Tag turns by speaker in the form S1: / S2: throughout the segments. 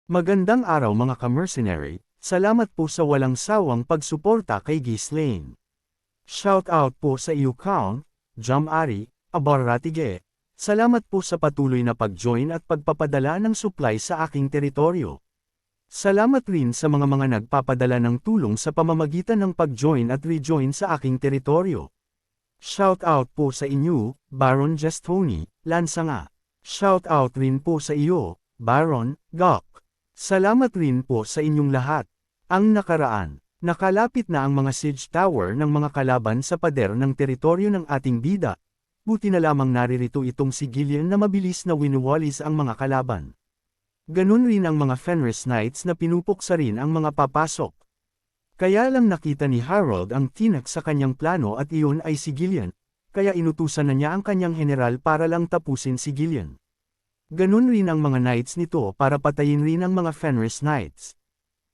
S1: Magandang araw mga ka-mercenary, salamat po sa walang sawang pagsuporta kay Ghislaine. Shout out po sa iyo Count, Jam-Ari, Abarratige. Salamat po sa patuloy na pag-join at pagpapadala ng supply sa aking teritoryo. Salamat rin sa mga nagpapadala ng tulong sa pamamagitan ng pag-join at rejoin sa aking teritoryo. Shout out po sa inyo, Baron Jestoni, Lansanga. Shout out rin po sa iyo, Baron, Gok. Salamat rin po sa inyong lahat. Ang nakaraan, nakalapit na ang mga siege tower ng mga kalaban sa pader ng teritoryo ng ating bida. Buti na lamang naririto itong si Gillian na mabilis na winuwalis ang mga kalaban. Ganun rin ang mga Fenris Knights na pinupuksa rin ang mga papasok. Kaya lang nakita ni Harold ang tinak sa kanyang plano at iyon ay si Gillian, kaya inutusan na niya ang kanyang general para lang tapusin si Gillian. Ganun rin ang mga knights nito para patayin rin ang mga Fenris Knights.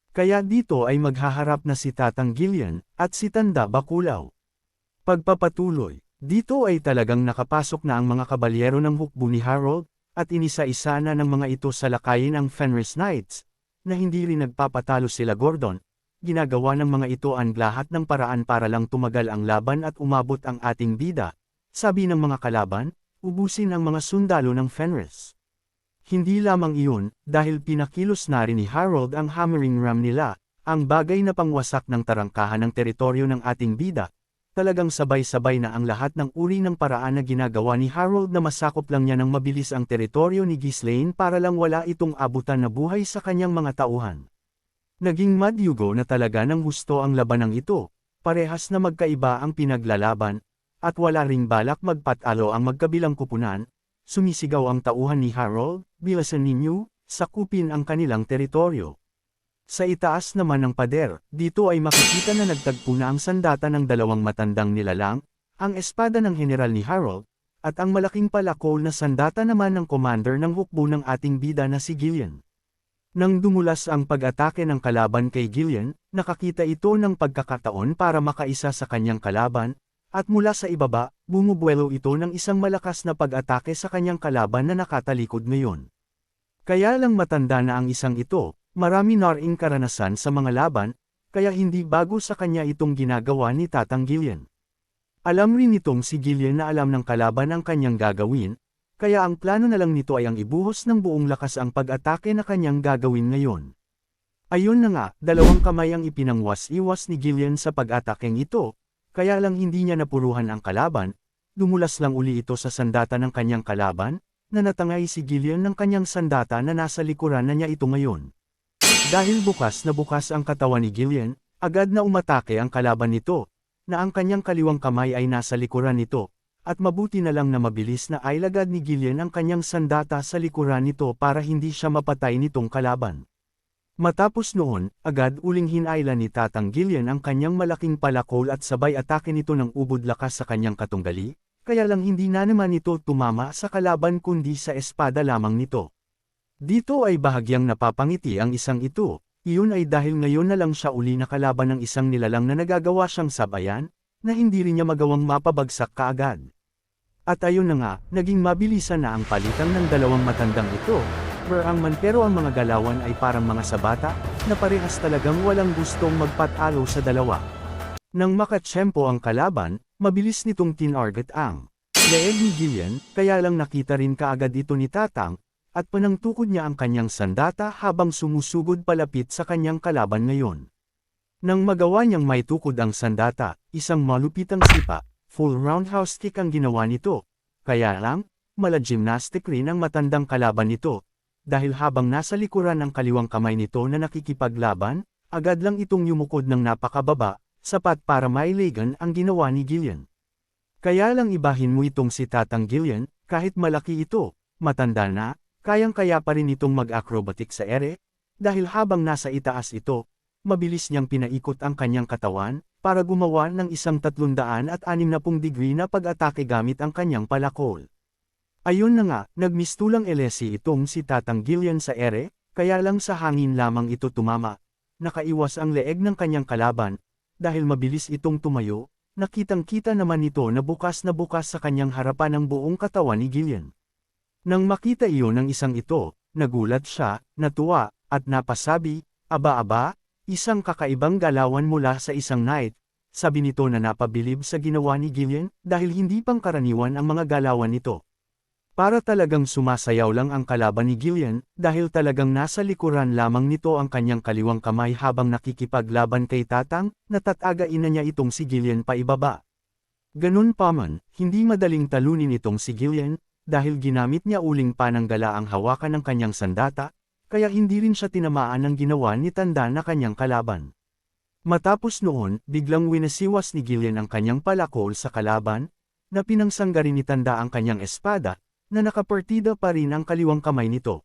S1: Kaya dito ay maghaharap na si Tatang Gillian at si Tanda Bakulaw. Pagpapatuloy, dito ay talagang nakapasok na ang mga kabalyero ng hukbo ni Harold, at inisa-isa na ng mga ito sa lakayin ang Fenris Knights, na hindi rin nagpapatalo sila Gordon. Ginagawa ng mga ito ang lahat ng paraan para lang tumagal ang laban at umabot ang ating bida. Sabi ng mga kalaban, ubusin ang mga sundalo ng Fenris. Hindi lamang iyon, dahil pinakilos na rin ni Harold ang hammering ram nila, ang bagay na pangwasak ng tarangkahan ng teritoryo ng ating bida. Talagang sabay-sabay na ang lahat ng uri ng paraan na ginagawa ni Harold na masakop lang niya ng mabilis ang teritoryo ni Ghislaine para lang wala itong abutan na buhay sa kanyang mga tauhan. Naging madyugo na talaga ng gusto ang labanang ito, parehas na magkaiba ang pinaglalaban, at wala ring balak magpatalo ang magkabilang kupunan. Sumisigaw ang tauhan ni Harold, bilasan ninyo, sakupin ang kanilang teritoryo. Sa itaas naman ng pader, dito ay makikita na nagtagpo na ang sandata ng dalawang matandang nilalang, ang espada ng general ni Harold, at ang malaking palakol na sandata naman ng commander ng hukbo ng ating bida na si Gillian. Nang dumulas ang pag-atake ng kalaban kay Gillian, nakakita ito ng pagkakataon para makaisa sa kanyang kalaban, at mula sa ibaba, bumubuelo ito ng isang malakas na pag-atake sa kanyang kalaban na nakatalikod ngayon. Kaya lang matanda na ang isang ito, marami na ring karanasan sa mga laban, kaya hindi bago sa kanya itong ginagawa ni Tatang Gillian. Alam rin nitong si Gillian na alam ng kalaban ang kanyang gagawin, kaya ang plano na lang nito ay ang ibuhos ng buong lakas ang pag-atake na kanyang gagawin ngayon. Ayun na nga, dalawang kamay ang ipinangwas-iwas ni Gillian sa pag-atakeng ito, kaya lang hindi niya napuruhan ang kalaban, dumulas lang uli ito sa sandata ng kanyang kalaban, na natangay si Gillian ng kanyang sandata na nasa likuran na niya ito ngayon. Dahil bukas na bukas ang katawan ni Gillian, agad na umatake ang kalaban nito, na ang kanyang kaliwang kamay ay nasa likuran nito, at mabuti na lang na mabilis na ailagad ni Gillian ang kanyang sandata sa likuran nito para hindi siya mapatay nitong kalaban. Matapos noon, agad uling hinailan ni Tatang Gillian ang kanyang malaking palakol at sabay atake nito ng ubod lakas sa kanyang katunggali, kaya lang hindi na naman ito tumama sa kalaban kundi sa espada lamang nito. Dito ay bahagyang napapangiti ang isang ito, iyon ay dahil ngayon na lang siya uli nakalaban ng isang nilalang na nagagawa siyang sabayan, na hindi rin niya magawang mapabagsak kaagad. At ayun na nga, naging mabilisan na ang palitan ng dalawang matandang ito. Pero ang mga galawan ay parang mga sabata, na parehas talagang walang gustong magpatalo sa dalawa. Nang makatsyempo ang kalaban, mabilis nitong tinarget ang leeg ni Gillian, kaya lang nakita rin kaagad ito ni Tatang, at panangtukod niya ang kanyang sandata habang sumusugod palapit sa kanyang kalaban ngayon. Nang magawa niyang may tukod ang sandata, isang malupitang sipa, full roundhouse kick ang ginawa nito, kaya lang, mala-gymnastic rin ang matandang kalaban nito. Dahil habang nasa likuran ang kaliwang kamay nito na nakikipaglaban, agad lang itong yumukod ng napakababa, sapat para mailagan ang ginawa ni Gillian. Kaya lang ibahin mo itong si Tatang Gillian, kahit malaki ito, matanda na, kayang-kaya pa rin itong mag-acrobatic sa ere, dahil habang nasa itaas ito, mabilis niyang pinaikot ang kanyang katawan, para gumawa ng isang 360 degree na pag-atake gamit ang kanyang palakol. Ayun na nga, nagmistulang elesi itong si Tatang Gillian sa ere, kaya lang sa hangin lamang ito tumama. Nakaiwas ang leeg ng kanyang kalaban, dahil mabilis itong tumayo, nakitang-kita naman nito na bukas sa kanyang harapan ang buong katawan ni Gillian. Nang makita iyon ng isang ito, nagulat siya, natuwa, at napasabi, "Aba-aba, isang kakaibang galawan mula sa isang knight." Sabi nito na napabilib sa ginawa ni Gillian, dahil hindi pangkaraniwan ang mga galawan nito. Para talagang sumasayaw lang ang kalaban ni Gillian, dahil talagang nasa likuran lamang nito ang kanyang kaliwang kamay habang nakikipaglaban kay Tatang, natatagain na niya itong si Gillian paibaba. Ganun pa man, hindi madaling talunin itong si Gillian, dahil ginamit niya uling pananggala ang hawakan ng kanyang sandata, kaya hindi rin siya tinamaan ng ginawa ni Tanda na kanyang kalaban. Matapos noon, biglang winasiwas ni Gillian ang kanyang palakol sa kalaban, na pinangsanggarin ni Tanda ang kanyang espada, na nakapartida pa rin ang kaliwang kamay nito.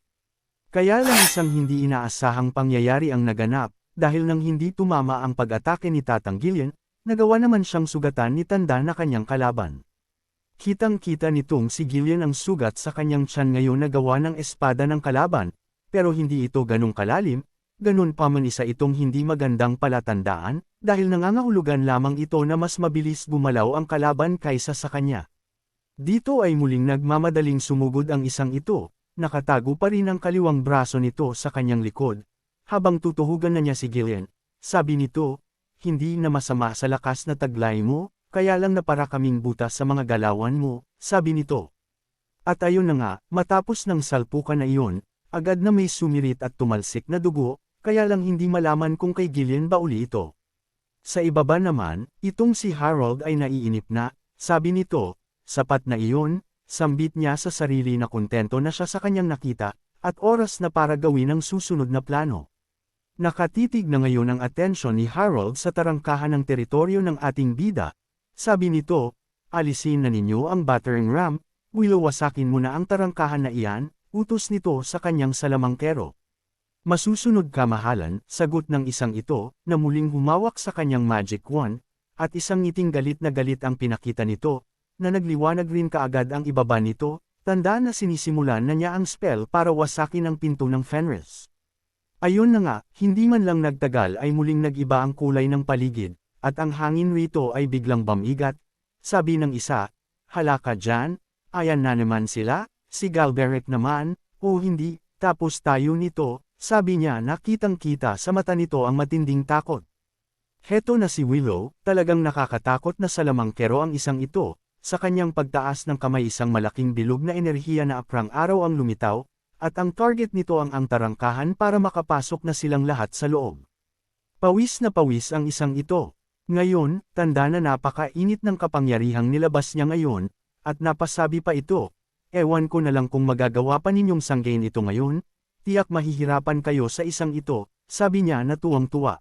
S1: Kaya lang isang hindi inaasahang pangyayari ang naganap, dahil nang hindi tumama ang pag-atake ni Tatang Gillian, nagawa naman siyang sugatan ni Tanda na kanyang kalaban. Kitang-kita nitong si Gillian ang sugat sa kanyang tiyan ngayon na gawa ng espada ng kalaban, pero hindi ito ganong kalalim, ganun pa man isa itong hindi magandang palatandaan, dahil nangangahulugan lamang ito na mas mabilis gumalaw ang kalaban kaysa sa kanya. Dito ay muling nagmamadaling sumugod ang isang ito, nakatago pa rin ang kaliwang braso nito sa kanyang likod, habang tutuhugan na niya si Gillian. Sabi nito, "Hindi na masama sa lakas na taglay mo, kaya lang napara kaming butas sa mga galawan mo," sabi nito. At ayun na nga, matapos ng salpukan na iyon, agad na may sumirit at tumalsik na dugo, kaya lang hindi malaman kung kay Gillian ba uli ito. Sa ibaba naman, itong si Harold ay naiinip na, sabi nito, sapat na iyon, sambit niya sa sarili na kontento na siya sa kanyang nakita, at oras na para gawin ang susunod na plano. Nakatitig na ngayon ang atensyon ni Harold sa tarangkahan ng teritoryo ng ating bida. Sabi nito, "Alisin na ninyo ang battering ram, wilawasakin mo na ang tarangkahan na iyan," utos nito sa kanyang salamangkero. "Masusunod ka mahalan," sagot ng isang ito, na muling humawak sa kanyang magic wand, at isang ngiting galit na galit ang pinakita nito, na nagliwanag rin kaagad ang ibaba nito, tanda na sinisimulan na niya ang spell para wasakin ang pinto ng Fenris. Ayun na nga, hindi man lang nagtagal ay muling nag-iba ang kulay ng paligid, at ang hangin rito ay biglang bamigat. Sabi ng isa, "Hala ka dyan, ayan na naman sila," si Galberic naman, "O hindi, tapos tayo nito," sabi niya na kitang-kita sa mata nito ang matinding takot. Heto na si Willow, talagang nakakatakot na salamangkero ang isang ito, sa kanyang pagtaas ng kamay isang malaking bilog na enerhiya na aprang araw ang lumitaw, at ang target nito ang tarangkahan para makapasok na silang lahat sa loob. Pawis na pawis ang isang ito. Ngayon, tanda na napakainit ng kapangyarihang nilabas niya ngayon, at napasabi pa ito, "Ewan ko na lang kung magagawa pa ninyong sanggain ito ngayon, tiyak mahihirapan kayo sa isang ito," sabi niya na tuwang-tuwa.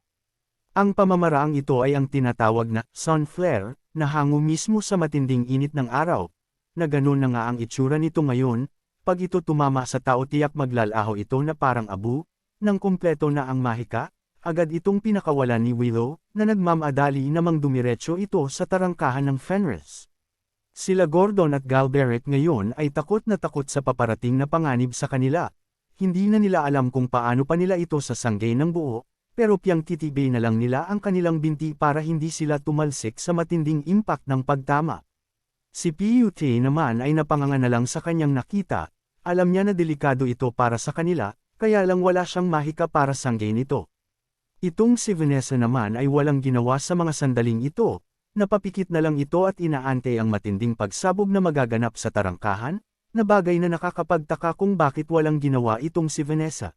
S1: Ang pamamaraang ito ay ang tinatawag na sun flare, na hango mismo sa matinding init ng araw, na ganun na nga ang itsura nito ngayon. Pag ito tumama sa tao tiyak maglalaho ito na parang abu, nang kumpleto na ang mahika, agad itong pinakawalan ni Willow, na nagmamadali namang dumiretso ito sa tarangkahan ng Fenris. Sila Gordon at Galberic ngayon ay takot na takot sa paparating na panganib sa kanila. Hindi na nila alam kung paano pa nila ito sasanggay ng buo, pero piyang titibay na lang nila ang kanilang binti para hindi sila tumalsik sa matinding impact ng pagtama. Si Put naman ay napanganga na lang sa kanyang nakita. Alam niya na delikado ito para sa kanila, kaya lang wala siyang mahika para sanggay nito. Itong si Vanessa naman ay walang ginawa sa mga sandaling ito, napapikit na lang ito at inaantay ang matinding pagsabog na magaganap sa tarangkahan, na bagay na nakakapagtaka kung bakit walang ginawa itong si Vanessa.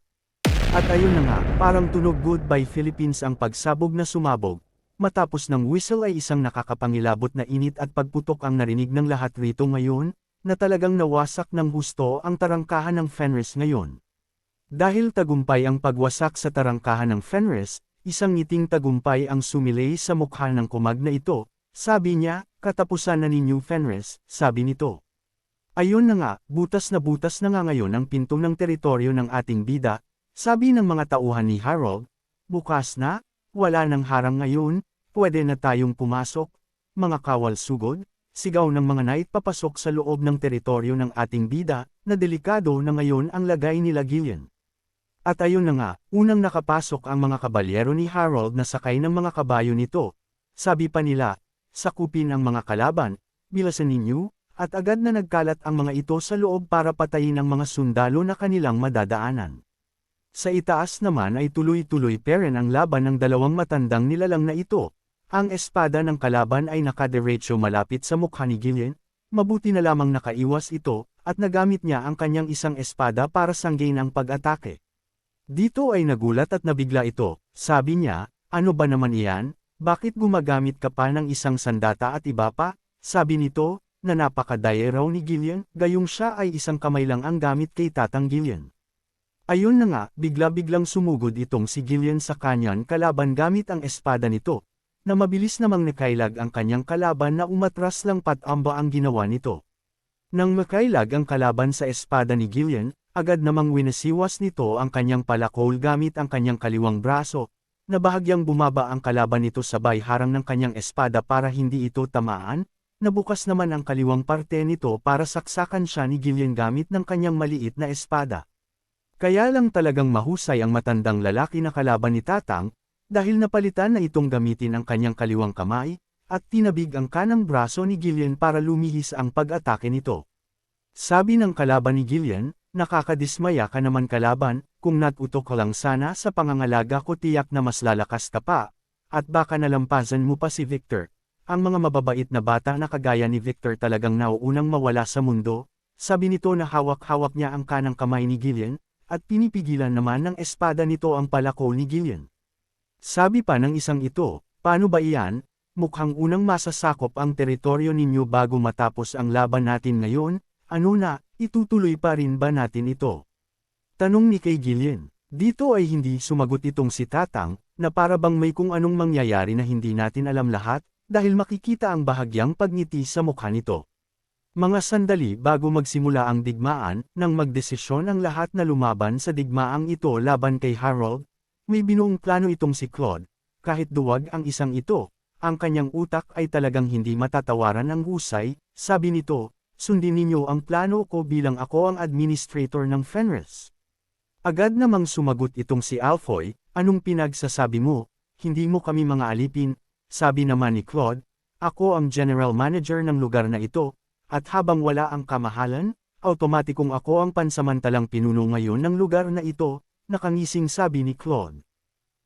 S1: At ayun na nga, parang tunog Goodbye Philippines ang pagsabog na sumabog, matapos ng whistle ay isang nakakapangilabot na init at pagputok ang narinig ng lahat rito ngayon, na talagang nawasak ng husto ang tarangkahan ng Fenris ngayon. Dahil tagumpay ang pagwasak sa tarangkahan ng Fenris, isang ngiting tagumpay ang sumilay sa mukha ng kumag na ito, sabi niya, "Katapusan na ninyo Fenris," sabi nito. Ayun na nga, butas na nga ngayon ang pinto ng teritoryo ng ating bida, sabi ng mga tauhan ni Harold, "Bukas na, wala nang harang ngayon, pwede na tayong pumasok, mga kawal sugod." Sigaw ng mga knight papasok sa loob ng teritoryo ng ating bida, na delikado na ngayon ang lagay nila Gillian. At ayun na nga, unang nakapasok ang mga kabalyero ni Harold na sakay ng mga kabayo nito. Sabi pa nila, "Sakupin ang mga kalaban, bilasan ninyo," at agad na nagkalat ang mga ito sa loob para patayin ang mga sundalo na kanilang madadaanan. Sa itaas naman ay tuloy-tuloy pa rin ang laban ng dalawang matandang nilalang na ito. Ang espada ng kalaban ay nakadiretso malapit sa mukha ni Gillian, mabuti na lamang nakaiwas ito, at nagamit niya ang kanyang isang espada para sanggain ang pag-atake. Dito ay nagulat at nabigla ito, sabi niya, ano ba naman iyan, bakit gumagamit ka pa ng isang sandata at iba pa? Sabi nito, na napakadaya raw ni Gillian, gayong siya ay isang kamay lang ang gamit kay Tatang Gillian. Ayun na nga, bigla-biglang sumugod itong si Gillian sa kanyang kalaban gamit ang espada nito, na mabilis namang nakailag ang kanyang kalaban na umatras lang patamba ang ginawa nito. Nang makailag ang kalaban sa espada ni Gillian, agad namang winasiwas nito ang kanyang palakol gamit ang kanyang kaliwang braso, na bahagyang bumaba ang kalaban nito sabay harang ng kanyang espada para hindi ito tamaan, nabukas naman ang kaliwang parte nito para saksakan siya ni Gillian gamit ng kanyang maliit na espada. Kaya lang talagang mahusay ang matandang lalaki na kalaban ni Tatang, dahil napalitan na itong gamitin ang kanyang kaliwang kamay, at tinabig ang kanang braso ni Gillian para lumihis ang pag-atake nito. Sabi ng kalaban ni Gillian, nakakadismaya ka naman kalaban, kung natutok ka lang sana sa pangangalaga ko tiyak na mas lalakas ka pa, at baka nalampasan mo pa si Victor. Ang mga mababait na bata na kagaya ni Victor talagang nauunang mawala sa mundo, sabi nito na hawak-hawak niya ang kanang kamay ni Gillian, at pinipigilan naman ng espada nito ang palakol ni Gillian. Sabi pa ng isang ito, paano ba iyan? Mukhang unang masasakop ang teritoryo ninyo bago matapos ang laban natin ngayon, ano na, itutuloy pa rin ba natin ito? Tanong ni kay Gillian. Dito ay hindi sumagot itong si Tatang, na para bang may kung anong mangyayari na hindi natin alam lahat, dahil makikita ang bahagyang pagngiti sa mukha nito. Mga sandali bago magsimula ang digmaan, nang magdesisyon ang lahat na lumaban sa digmaang ito laban kay Harold, may binuong plano itong si Claude, kahit duwag ang isang ito, ang kanyang utak ay talagang hindi matatawaran ng husay, sabi nito, sundin ninyo ang plano ko bilang ako ang administrator ng Fenris. Agad namang sumagot itong si Alfoy, anong pinagsasabi mo, hindi mo kami mga alipin, sabi naman ni Claude, ako ang general manager ng lugar na ito, at habang wala ang kamahalan, automatikong ako ang pansamantalang pinuno ngayon ng lugar na ito, nakangising sabi ni Claude.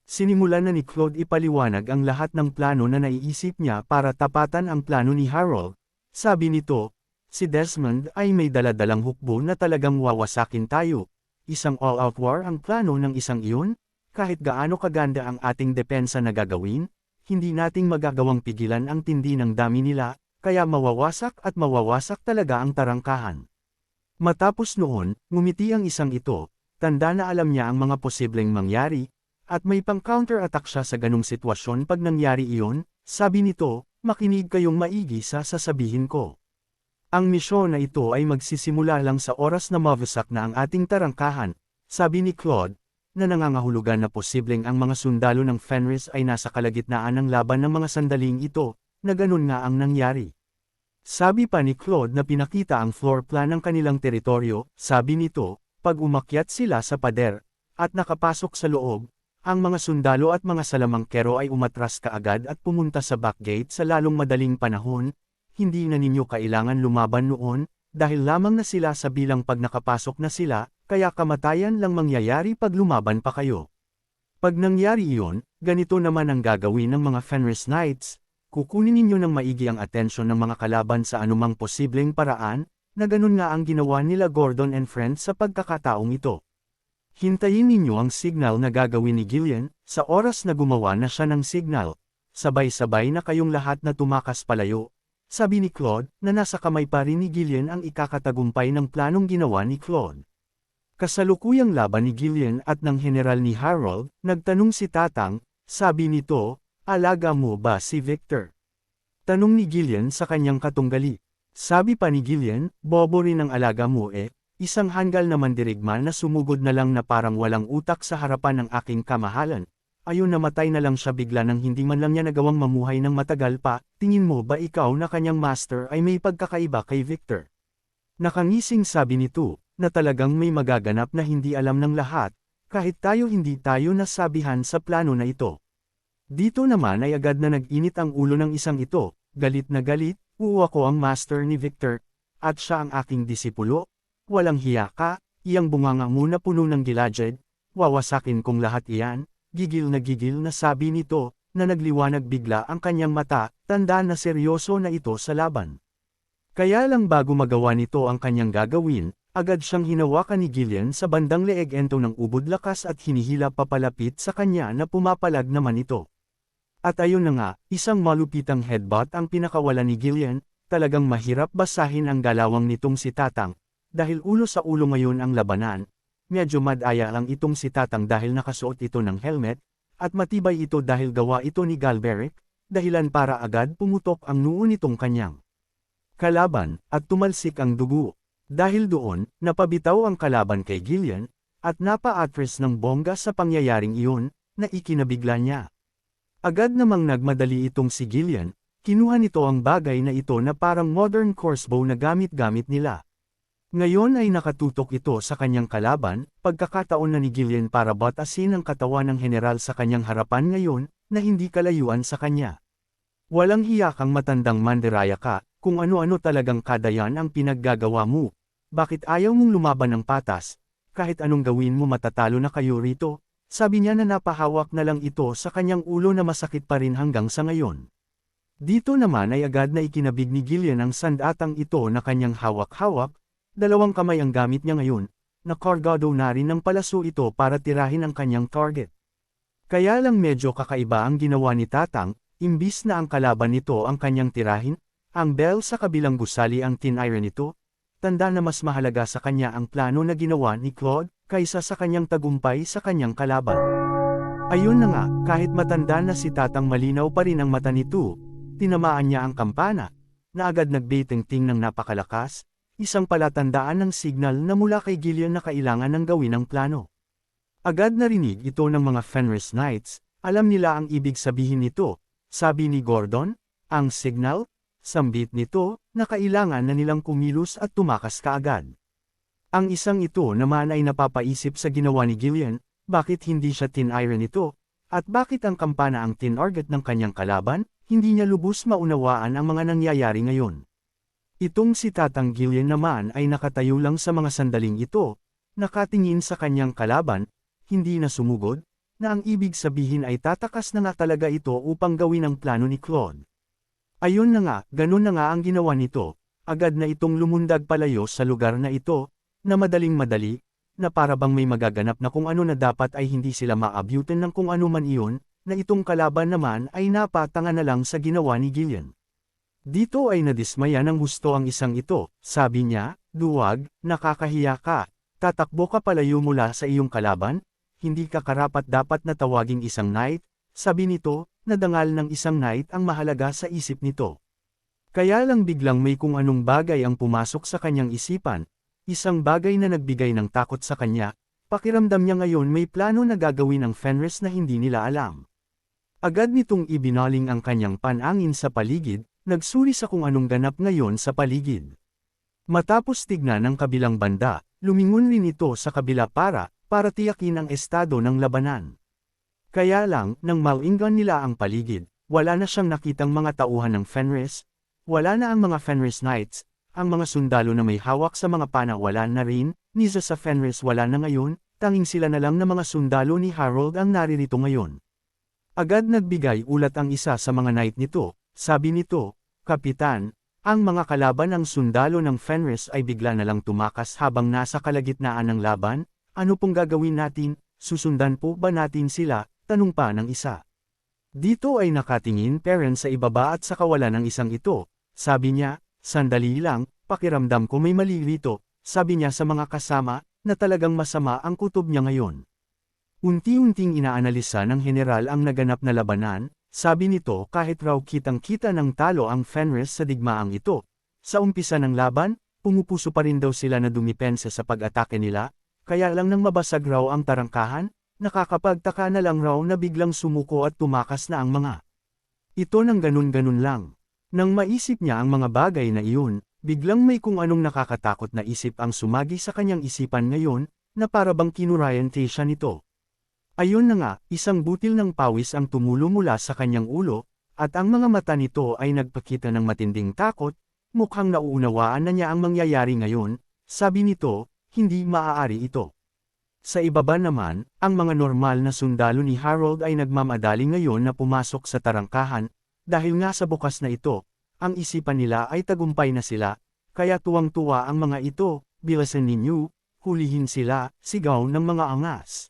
S1: Sinimulan na ni Claude ipaliwanag ang lahat ng plano na naiisip niya para tapatan ang plano ni Harold. Sabi nito, si Desmond ay may daladalang hukbo na talagang wawasakin tayo. Isang all-out war ang plano ng isang iyon, kahit gaano kaganda ang ating depensa na gagawin, hindi nating magagawang pigilan ang tindi ng dami nila, kaya mawawasak at mawawasak talaga ang tarangkahan. Matapos noon, ngumiti ang isang ito, tanda na alam niya ang mga posibleng mangyari, at may pang-counter-attack siya sa ganung sitwasyon pag nangyari iyon, sabi nito, makinig kayong maigi sa sasabihin ko. Ang misyon na ito ay magsisimula lang sa oras na mawasak na ang ating tarangkahan, sabi ni Claude, na nangangahulugan na posibleng ang mga sundalo ng Fenris ay nasa kalagitnaan ng laban ng mga sandaling ito, na ganun nga ang nangyari. Sabi pa ni Claude na pinakita ang floor plan ng kanilang teritoryo, sabi nito, pag umakyat sila sa pader, at nakapasok sa loob, ang mga sundalo at mga salamangkero ay umatras kaagad at pumunta sa back gate sa lalong madaling panahon, hindi na ninyo kailangan lumaban noon, dahil lamang na sila sa bilang pag nakapasok na sila, kaya kamatayan lang mangyayari pag lumaban pa kayo. Pag nangyari iyon, ganito naman ang gagawin ng mga Fenris Knights, kukunin ninyo ng maigi ang atensyon ng mga kalaban sa anumang posibleng paraan, na ganun nga ang ginawa nila Gordon and Friends sa pagkakataong ito. Hintayin ninyo ang signal na gagawin ni Gillian, sa oras na gumawa na siya ng signal, sabay-sabay na kayong lahat na tumakas palayo, sabi ni Claude, na nasa kamay pa rin ni Gillian ang ikakatagumpay ng planong ginawa ni Claude. Kasalukuyang laban ni Gillian at ng general ni Harold, nagtanong si Tatang, sabi nito, alaga mo ba si Victor? Tanong ni Gillian sa kanyang katunggali. Sabi pa ni Gillian, bobo rin ang alaga mo isang hanggal na mandirigma na sumugod na lang na parang walang utak sa harapan ng aking kamahalan. Ayun namatay na lang siya bigla nang hindi man lang niya nagawang mamuhay ng matagal pa, tingin mo ba ikaw na kanyang master ay may pagkakaiba kay Victor? Nakangising sabi nito, na talagang may magaganap na hindi alam ng lahat, kahit hindi tayo nasabihan sa plano na ito. Dito naman ay agad na nag-init ang ulo ng isang ito, galit na galit, ako ang master ni Victor, at siya ang aking disipulo, walang hiya ka, iyang bunganga mo na puno ng gilajed, wawasakin kong lahat iyan, gigil na sabi nito, na nagliwanag bigla ang kanyang mata, tanda na seryoso na ito sa laban. Kaya lang bago magawa nito ang kanyang gagawin, agad siyang hinawakan ni Gillian sa bandang leeg ento ng ubod lakas at hinihila papalapit sa kanya na pumapalag naman ito. At ayun na nga, isang malupitang headbutt ang pinakawala ni Gillian, talagang mahirap basahin ang galawang nitong si Tatang, dahil ulo sa ulo ngayon ang labanan. Medyo madaya lang itong si Tatang dahil nakasuot ito ng helmet, at matibay ito dahil gawa ito ni Galberic, dahilan para agad pumutok ang noo nitong kanyang kalaban, at tumalsik ang dugo. Dahil doon, napabitaw ang kalaban kay Gillian, at napa-atras ng bongga sa pangyayaring iyon, na ikinabigla niya. Agad namang nagmadali itong si Gillian, kinuha nito ang bagay na ito na parang modern crossbow na gamit-gamit nila. Ngayon ay nakatutok ito sa kanyang kalaban, pagkakataon na ni Gillian para batasin ang katawan ng general sa kanyang harapan ngayon, na hindi kalayuan sa kanya. Walang hiya kang matandang mandiraya ka, kung ano-ano talagang kadayan ang pinaggagawa mo. Bakit ayaw mong lumaban ng patas? Kahit anong gawin mo matatalo na kayo rito. Sabi niya na napahawak na lang ito sa kanyang ulo na masakit pa rin hanggang sa ngayon. Dito naman ay agad na ikinabig ni Gillian ang sandatang ito na kanyang hawak-hawak, dalawang kamay ang gamit niya ngayon, na kargado na rin ng palaso ito para tirahin ang kanyang target. Kaya lang medyo kakaiba ang ginawa ni Tatang, imbis na ang kalaban nito ang kanyang tirahin, ang bell sa kabilang gusali ang tinira nito, tanda na mas mahalaga sa kanya ang plano na ginawa ni Claude, kaysa sa kanyang tagumpay sa kanyang kalaban. Ayun na nga, kahit matanda na si Tatang malinaw pa rin ang mata nito, tinamaan niya ang kampana, na agad nagbiting-ting ng napakalakas, isang palatandaan ng signal na mula kay Gillian na kailangan ng gawin ang plano. Agad narinig ito ng mga Fenris Knights, alam nila ang ibig sabihin nito, sabi ni Gordon, ang signal, sambit nito, na kailangan na nilang kumilos at tumakas kaagad. Ang isang ito naman ay napapaisip sa ginawa ni Gillian, bakit hindi siya tinira nito, at bakit ang kampana ang tinarget ng kanyang kalaban, hindi niya lubos maunawaan ang mga nangyayari ngayon. Itong si Tatang Gillian naman ay nakatayo lang sa mga sandaling ito, nakatingin sa kanyang kalaban, hindi na sumugod, na ang ibig sabihin ay tatakas na nga talaga ito upang gawin ang plano ni Claude. Ayun na nga, ganun na nga ang ginawa nito, agad na itong lumundag palayo sa lugar na ito, na madaling-madali, na para bang may magaganap na kung ano na dapat ay hindi sila maabutan ng kung ano man iyon, na itong kalaban naman ay napatanga na lang sa ginawa ni Gillian. Dito ay nadismaya ng husto ang isang ito, sabi niya, duwag, nakakahiya ka, tatakbo ka palayo mula sa iyong kalaban, hindi ka karapat-dapat na tawaging isang knight, sabi nito, nadangal ng isang knight ang mahalaga sa isip nito. Kaya lang biglang may kung anong bagay ang pumasok sa kanyang isipan, isang bagay na nagbigay ng takot sa kanya, pakiramdam niya ngayon may plano na gagawin ang Fenris na hindi nila alam. Agad nitong ibinaling ang kanyang panangin sa paligid, nagsuri sa kung anong ganap ngayon sa paligid. Matapos tignan ng kabilang banda, lumingon rin ito sa kabila para tiyakin ang estado ng labanan. Kaya lang, nang mainggan nila ang paligid, wala na siyang nakitang mga tauhan ng Fenris, wala na ang mga Fenris Knights, ang mga sundalo na may hawak sa mga pana wala na rin, ni sa Fenris wala na ngayon, tanging sila na lang na mga sundalo ni Harold ang naririto ngayon. Agad nagbigay ulat ang isa sa mga knight nito, sabi nito, Kapitan, ang mga kalaban ng sundalo ng Fenris ay bigla na lang tumakas habang nasa kalagitnaan ng laban, ano pong gagawin natin, susundan po ba natin sila, tanong pa ng isa. Dito ay nakatingin Perrin sa ibaba at sa kawalan ng isang ito, sabi niya, sandali lang, pakiramdam ko may mali rito, sabi niya sa mga kasama, na talagang masama ang kutob niya ngayon. Unti-unting inaanalisa ng general ang naganap na labanan, sabi nito kahit raw kitang-kita ng talo ang Fenris sa digmaang ito. Sa umpisa ng laban, pumupuso pa rin daw sila na dumipensa sa pag-atake nila, kaya lang nang mabasag raw ang tarangkahan, nakakapagtaka na lang raw na biglang sumuko at tumakas na ang mga ito nang ganun-ganun lang. Nang maisip niya ang mga bagay na iyon, biglang may kung anong nakakatakot na isip ang sumagi sa kanyang isipan ngayon, na para bang kinurayante siya nito. Ayun na nga, isang butil ng pawis ang tumulo mula sa kanyang ulo, at ang mga mata nito ay nagpakita ng matinding takot, mukhang nauunawaan na niya ang mangyayari ngayon, sabi nito, hindi maaari ito. Sa ibaba naman, ang mga normal na sundalo ni Harold ay nagmamadali ngayon na pumasok sa tarangkahan, dahil nga sa bukas na ito, ang isipan nila ay tagumpay na sila, kaya tuwang-tuwa ang mga ito, "Bilisan ninyo, hulihin sila," sigaw ng mga angas.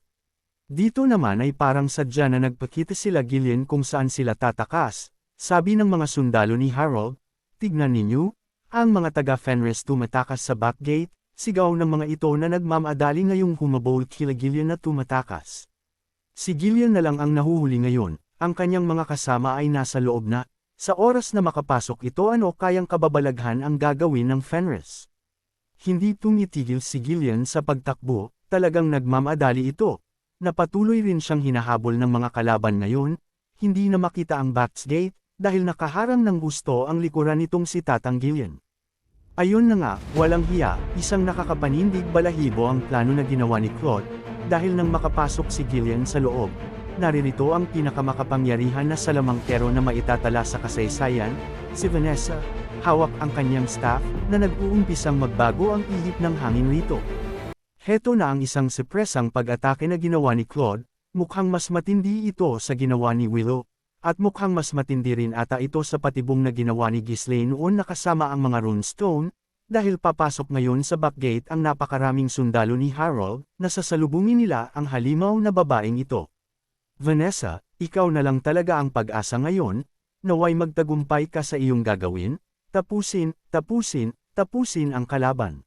S1: Dito naman ay parang sadya na nagpakita sila Gillian kung saan sila tatakas, sabi ng mga sundalo ni Harold, "Tignan ninyo, ang mga taga-Fenris tumatakas sa back gate," sigaw ng mga ito na nagmamadali ngayong humabol kila Gillian na tumatakas. Si Gillian na lang ang nahuhuli ngayon, ang kanyang mga kasama ay nasa loob na. Sa oras na makapasok ito ano kayang kababalaghan ang gagawin ng Fenris. Hindi tumitigil si Gillian sa pagtakbo, talagang nagmamadali ito. Napatuloy rin siyang hinahabol ng mga kalaban ngayon, hindi na makita ang backsgate, dahil nakaharang ng gusto ang likuran nitong si Tatang Gillian. Ayun na nga, walang hiya, isang nakakapanindig balahibo ang plano na ginawa ni Claude, dahil nang makapasok si Gillian sa loob, naririto ang pinakamakapangyarihan na salamangkero na maitatala sa kasaysayan, si Vanessa, hawak ang kanyang staff, na nag-uumpisang magbago ang ihip ng hangin rito. Heto na ang isang sepresang pag-atake na ginawa ni Claude, mukhang mas matindi ito sa ginawa ni Willow. At mukhang mas matindi rin ata ito sa patibong na ginawa ni Ghislaine noon nakasama ang mga runestone, dahil papasok ngayon sa backgate ang napakaraming sundalo ni Harold, na sasalubungin nila ang halimaw na babaeng ito. "Vanessa, ikaw na lang talaga ang pag-asa ngayon, naway magtagumpay ka sa iyong gagawin, tapusin ang kalaban.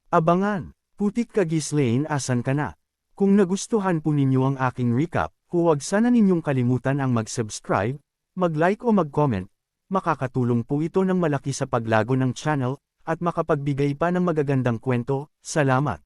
S1: Abangan, putik ka Ghislaine, asan ka na?" Kung nagustuhan po ninyo ang aking recap, huwag sana ninyong kalimutan ang mag-subscribe, mag-like o mag-comment, makakatulong po ito ng malaki sa paglago ng channel, at makapagbigay pa ng magagandang kwento. Salamat!